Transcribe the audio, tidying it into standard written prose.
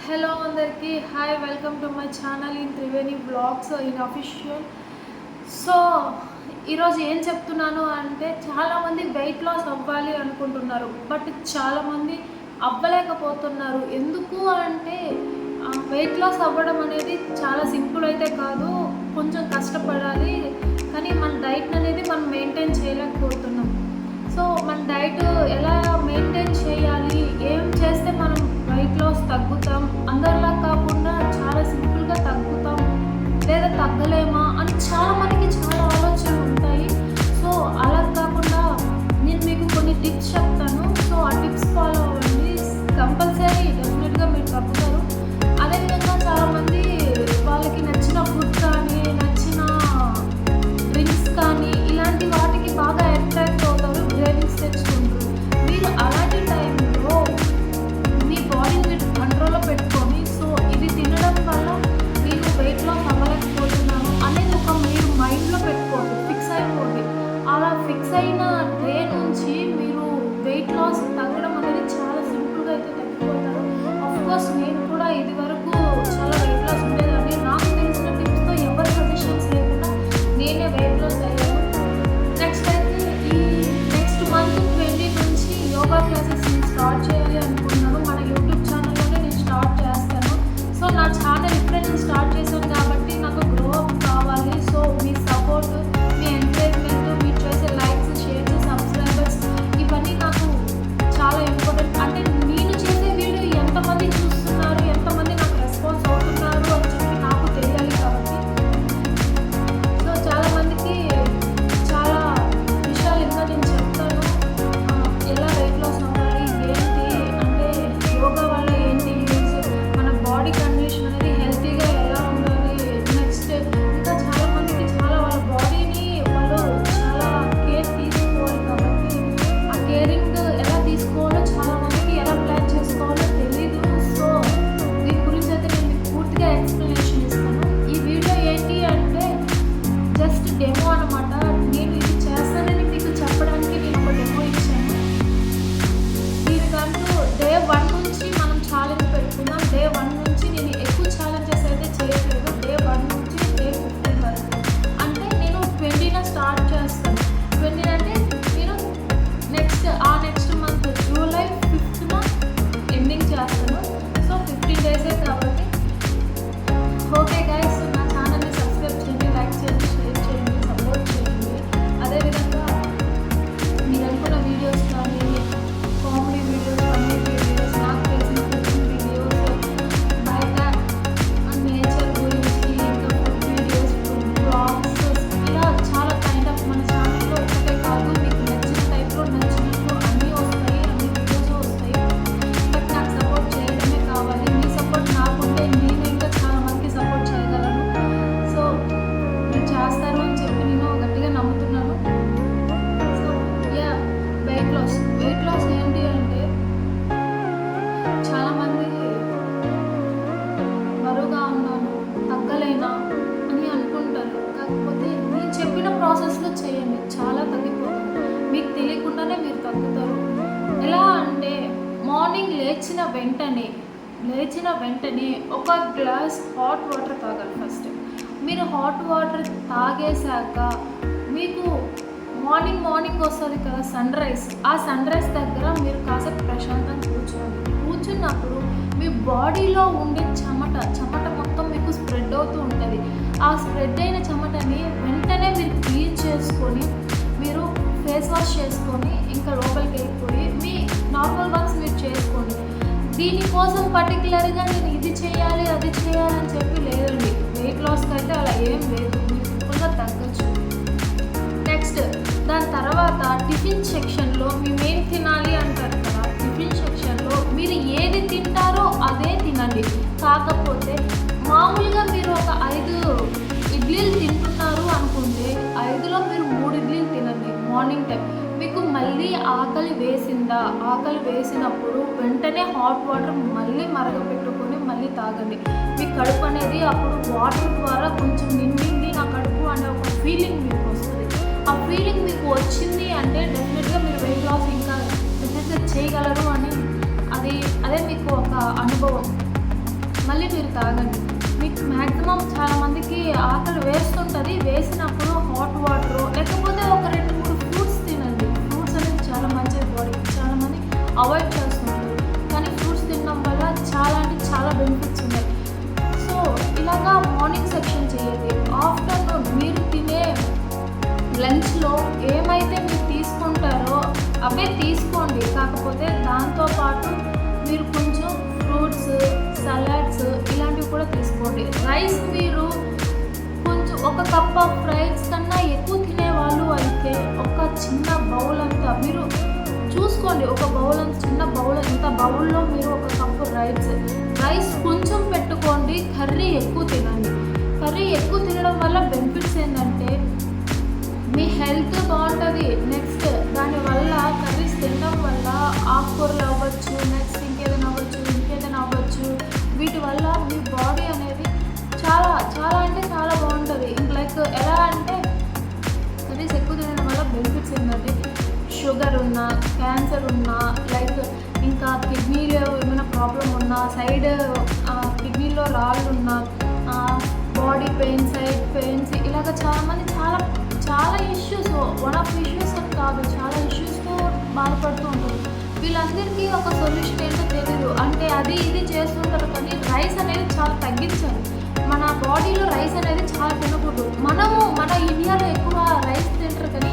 Hello అందరికీ hi, welcome to my channel in Triveni blogs in official. So ఈరోజు ఏం చెప్తున్నాను అంటే, చాలామంది వెయిట్ లాస్ అవ్వాలి అనుకుంటున్నారు, బట్ చాలామంది అవ్వలేకపోతున్నారు. ఎందుకు అంటే వెయిట్ లాస్ అవ్వడం అనేది చాలా సింపుల్ అయితే కాదు, కొంచెం కష్టపడాలి. కానీ మన డైట్ అనేది మనం మెయింటైన్ చేయలేకపోతున్నాం. సో మన డైట్ ఎలా మెయింటైన్ చేయాలి, ఏం చేస్తే మనం వెయిట్ లాస్ తగ్గుతాం, అందరిలా కాకుండా చాలా సింపుల్గా తగ్గుతాం లేదా తగ్గలేమా అని చాలామందికి చాలా ఆలోచనలు ఉంటాయి. సో అలా కాకుండా నేను మీకు కొన్ని టిప్స్ చెప్తాను. సో ఆ టిప్స్ ఫాలో అవ్వండి, కంపల్సరీ డెఫినెట్గా మీరు తగ్గుతారు. అదేవిధంగా చాలామంది వాళ్ళకి నచ్చిన ఫుడ్ కానీ నచ్చిన డ్రింక్స్ కానీ ఇలాంటి వాటికి బాగా అట్రాక్ట్ అవుతారు, క్రేవింగ్స్ తెచ్చుకుంటారు. మీరు అలాంటి టైంలో మీ బాడీని మీరు కంట్రోల్లో పెట్టుకొని, సో ఇది తినడం వల్ల మీరు వెయిట్ లాస్ అవ్వలేకపోతున్నాను అనేది ఒక మీరు మైండ్లో పెట్టుకోండి, ఫిక్స్ అయిపోండి. అలా ఫిక్స్ అయిన డే నుంచి మీరు వెయిట్ లాస్ తగ్గడం అనేది చాలా సింపుల్గా అయితే తగ్గిపోతారు. అఫ్కోర్స్ నేను కూడా ఇది వరకు చాలా వెయిట్ లాస్ ఉండేదాన్ని. నాకు తెలిసిన టిప్స్తో ఎవరి సజెషన్స్ లేకుండా నేనే వెయిట్ లాస్ అయ్యాను. నెక్స్ట్ అయితే ఈ నెక్స్ట్ మంత్ 20 నుంచి యోగా క్లాసెస్ నేను స్టార్ట్ చేయాలి అనుకున్నాను. మన యూట్యూబ్ ఛానల్లోనే నేను స్టార్ట్ చేస్తాను. సో నా ఛానల్ ఇప్పుడే నేను స్టార్ట్ చేశాను కాబట్టి నాకు గ్రో అప్ కావాలి. సో మీ సపోర్ట్, మీ ఎంకరేజ్మెంట్, మీరు చేసే లైక్స్, షేర్స్, సబ్స్క్రైబర్స్ ఇవన్నీ నాకు చాలా ఇంపార్టెంట్. అంటే నేను చేసే వీడియో ఎంతమంది చూస్తున్నారు, ఎంతమంది నాకు రెస్పాన్స్ అవుతున్నారు అని చెప్పి నాకు తెలియాలి కాబట్టి. సో చాలామందికి చాలా విషయాలు ఇంకా నేను చెప్తాను. ఎలా వెయిట్ లాస్ అవ్వాలి, ఏంటి అంటే యోగా వల్ల ఏంటి యూజ్, మన బాడీ కండిషన్ అనేది హెల్తీగా ఎలా ఉండాలి. నెక్స్ట్ ఇంకా చాలామందికి చాలా వాళ్ళ బాడీని వాళ్ళు చాలా కేర్ తీసుకోవాలి కాబట్టి ఆ కేరింగ్ ఎలా తీసుకోవాలో చాలామందికి ఎలా ప్లాన్ చేసుకోవాలో తెలీదు. సో దీని గురించి అయితే నేను మీకు పూర్తిగా ఎక్స్ప్లెనేషన్ ఇస్తాను. ఈ వీడియో ఏంటి అంటే జస్ట్ డెమో అనమాట. నేను ఇది చేస్తానని మీకు చెప్పడానికి నేను ఒక డెమో ఇచ్చాను. దీనికంటూ డే 1 నుంచి మనం ఛాలెంజ్ పెట్టుకుందాం. డే 1 నుంచి నేను ఎక్కువ ఛాలెంజెస్ అయితే చేయట్లేదు. డే 1 నుంచి డే 15 వరకు అంటే నేను 20న స్టార్ట్ చేస్తాను. 20 అంటే నేను నెక్స్ట్ మంత్ జూలై 5న ఎండింగ్ చేస్తాను. సో 15 డేసే కాబట్టి. ఓకే గైస్, నా ఛానల్ని సబ్స్క్రైబ్ చేయండి, లైక్ చేయండి, షేర్ చేయండి, సపోర్ట్ చేయండి. అదేవిధంగా మీరు అనుకున్న వీడియోస్ కానీ, కామెడీ వీడియోస్, ఫన్నీ వీడియోస్, నాకు తెలిసిన కుకింగ్ వీడియోస్, బయట నేచర్ గురించి, ఇంకా ఫుడ్ వీడియోస్, ఫుడ్ బ్లాగ్స్, ఇలా చాలా కైండ్ ఆఫ్ మన ఛానల్లో ఒకటే కాదు, మీకు నచ్చిన టైప్లో నచ్చినట్లు అన్నీ వస్తాయి, అన్ని వీడియోస్ వస్తాయి. బట్ నాకు సపోర్ట్ చేయడమే కావాలి. మీ సపోర్ట్ నాకుంటే నేను ఇంకా చాలా మందికి సపోర్ట్ చేయగలను. సో మీరు చేస్తారు అని చెప్పి నేను గట్టిగా నమ్ముతున్నాను. సో యా, వెయిట్ లాస్ ఏంటి అంటే చాలామంది బరువుగా ఉన్నాను, తగ్గలేనా అని అనుకుంటారు. కాకపోతే నేను చెప్పిన ప్రాసెస్లో చేయండి, చాలా తగ్గిపోతుంది. మీకు తెలియకుండానే మీరు తగ్గుతారు. ఎలా అంటే మార్నింగ్ లేచిన వెంటనే ఒక గ్లాస్ హాట్ వాటర్ తాగాలి. ఫస్ట్ మీరు హాట్ వాటర్ తాగేశాక మీకు మార్నింగ్ వస్తుంది కదా సన్ రైజ్. ఆ సన్ రైజ్ దగ్గర మీరు కాసేపు ప్రశాంతంగా కూర్చున్నప్పుడు మీ బాడీలో ఉండే చెమట మొత్తం మీకు స్ప్రెడ్ అవుతూ ఉంటుంది. ఆ స్ప్రెడ్ అయిన చెమటని వెంటనే మీరు క్లీన్ చేసుకొని మీరు ఫేస్ వాష్ చేసుకొని ఇంకా లోపలికి వెళ్ళిపోయి మీ నార్మల్ వర్క్స్ మీరు చేసుకోండి. దీనికోసం పర్టికులర్గా నేను ఇది చేయాలి అది చేయాలని చెప్పి లేదండి. వెయిట్ లాస్కి అయితే అలా ఏం లేదు, మీరు సింపుల్గా తగ్గచ్చు. నెక్స్ట్ దాని తర్వాత టిఫిన్ సెక్షన్లో మేమేం తినాలి అంటారు కదా. టిఫిన్ సెక్షన్లో మీరు ఏది తింటారో అదే తినండి. కాకపోతే మామూలుగా మీరు ఒక 5 ఇడ్లీలు తింటున్నారు అనుకుంటే 5లో మీరు 3 ఇడ్లీలు తినండి మార్నింగ్ టైం. మీకు మళ్ళీ ఆకలి వేసినప్పుడు వెంటనే హాట్ వాటర్ మళ్ళీ మరగపెట్టుకొని మళ్ళీ తాగండి. మీ కడుపు అనేది అప్పుడు వాటర్ ద్వారా కొంచెం నిండింది నా కడుపు అనే ఒక ఫీలింగ్ మీకు వస్తుంది. ఆ ఫీలింగ్ మీకు వచ్చింది అంటే డెఫినెట్గా మీరు వెయిట్ లాస్ ఇంకా డెఫినెట్గా చేయగలరు అని అదే మీకు ఒక అనుభవం. మళ్ళీ మీరు తాగండి. మీకు మ్యాక్సిమం చాలామందికి ఆకలి వేస్తుంటుంది. వేసినప్పుడు హాట్ వాటరు లేకపోతే ఒక 2-3 ఫ్రూట్స్ తినండి. ఫ్రూట్స్ అనేది చాలా మంచిది బాడీకి. చాలామంది అవాయిడ్ చేస్తుంటారు, కానీ ఫ్రూట్స్ తినడం వల్ల చాలా అంటే చాలా బెనిఫిట్స్ ఉన్నాయి. సో ఇలాగా మార్నింగ్ సెక్షన్ చేయండి. ఆఫ్టర్నూన్ మీరు తినే లంచ్లో ఏమైతే మీరు తీసుకుంటారో అవే తీసుకోండి. కాకపోతే దాంతోపాటు మీరు కొంచెం ఫ్రూట్స్, సలాడ్స్ ఇలాంటివి కూడా తీసుకోండి. రైస్ మీరు కొంచెం ఒక కప్ ఆఫ్ రైస్ కన్నా ఎక్కువ తినేవాళ్ళు అయితే ఒక చిన్న బౌల్ అంతా మీరు చూసుకోండి. ఒక బౌల్ అంత చిన్న బౌల్, ఇంత బౌల్లో మీరు ఒక కప్పు రైస్ కొంచెం పెట్టుకోండి. కర్రీ ఎక్కువ తినండి. కర్రీ ఎక్కువ తినడం వల్ల బెనిఫిట్స్ ఏంటంటే మీ హెల్త్ బాగుంటుంది. నెక్స్ట్ దానివల్ల కర్రీస్ తినడం వల్ల ఆకుకూరలు అవ్వచ్చు, నెక్స్ట్ ఇంకేదైనా అవ్వచ్చు, వీటి వల్ల మీ బాడీ అనేది చాలా చాలా అంటే చాలా బాగుంటుంది. లైక్ ఎలా అంటే కర్రీస్ ఎక్కువ తినడం వల్ల బెనిఫిట్స్ ఏంటంటే షుగర్ ఉన్నా, క్యాన్సర్ ఉన్నా, లైక్ ఇంకా కిడ్నీలో ఏమైనా ప్రాబ్లం ఉన్నా, సైడ్ కిడ్నీలో రాళ్ళు ఉన్నా, బాడీ పెయిన్స్, సైడ్ పెయిన్స్, ఇలాగ చాలామంది చాలా ఇష్యూస్, వన్ ఆఫ్ ఇష్యూస్ అని కాదు, చాలా ఇష్యూస్తో బాధపడుతూ ఉంటారు. వీళ్ళందరికీ ఒక సొల్యూషన్ ఏంటో తెలియదు. అంటే అది ఇది చేస్తుంటారు, కానీ రైస్ అనేది చాలా తగ్గించాలి. మన బాడీలో రైస్ అనేది చాలా తినకూడదు. మన ఇండియాలో ఎక్కువ రైస్ తింటారు, కానీ